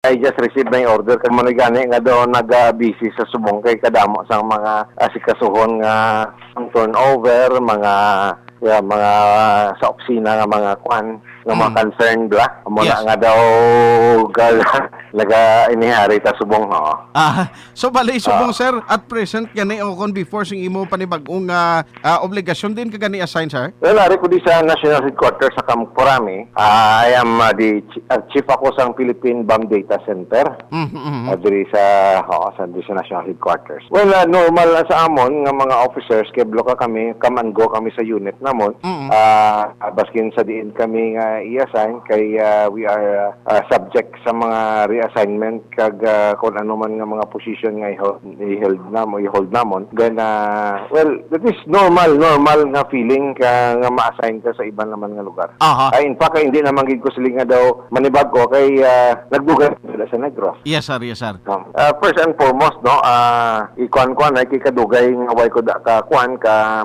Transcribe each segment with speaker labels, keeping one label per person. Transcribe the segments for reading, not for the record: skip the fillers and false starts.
Speaker 1: I just received my order kay man gani nga daw nag-busy sa subong kay kadamo sang mga asikasuhon nga ang turnover, mga sa opisina nga mga kwan nga mga concerned ba mo
Speaker 2: Yes.
Speaker 1: nga daw laga inihari ta subong ho.
Speaker 2: So bali subong sir at present gani o kon before sing imo panibag-ong obligasyon din ka gani assign sir?
Speaker 1: Well, ari ko di sa National Headquarters sa Kamporami. I am the chief ako sa Philippine Bomb Data Center. Diri sa National Headquarters. Well, normal na sa amon nga mga officers kay bloka kami, come and go kami sa unit namon. Baskin sa diin kami nga i-assign kay we are subject sa mga reassignment kag kung ano man nga mga position nga i-hold namon. Then well, that is normal nga feeling ka nga ma-assign ka sa iba naman nga lugar. Ay in fact hindi naman gid ko sila nga daw manibag ko kay nagdugan sila sa Negros.
Speaker 2: Yes sir, yes sir.
Speaker 1: First and foremost no, ikuan ay kikadugay nga way ko da ka kuan ka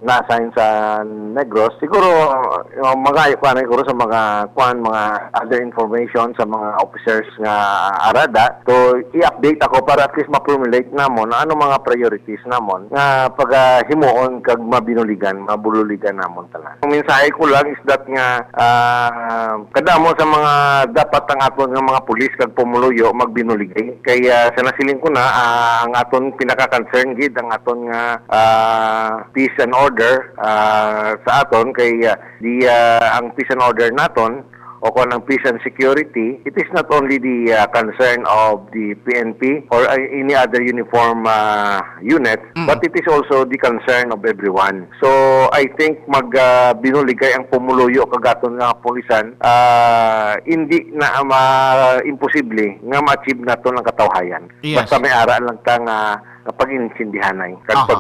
Speaker 1: na-assign sa Negros. Siguro mga kuan siguro sa mga mga other information sa mga officers nga arada to i-update ako para at least ma-formulate namon ano mga priorities namon nga pag himuon kag mabululigan namon tanan. Ang mensahe ko lang is that nga kadamo sa mga dapat ang aton nga mga pulis kag pumuluyo magbinuligay kaya sa nasiling ko na ang aton pinaka-concern gid ang aton nga peace and order sa aton kay ang peace and order naton o kung ang peace and security, it is not only the concern of the PNP or any other uniform unit, but it is also the concern of everyone. So, I think binuligay ang pumuluyo kagaton nga pulisan, hindi na imposible nga ma-achieve nato ang katawhayan.
Speaker 2: Yes.
Speaker 1: Basta may ara lang ta nga pag-insindihanay.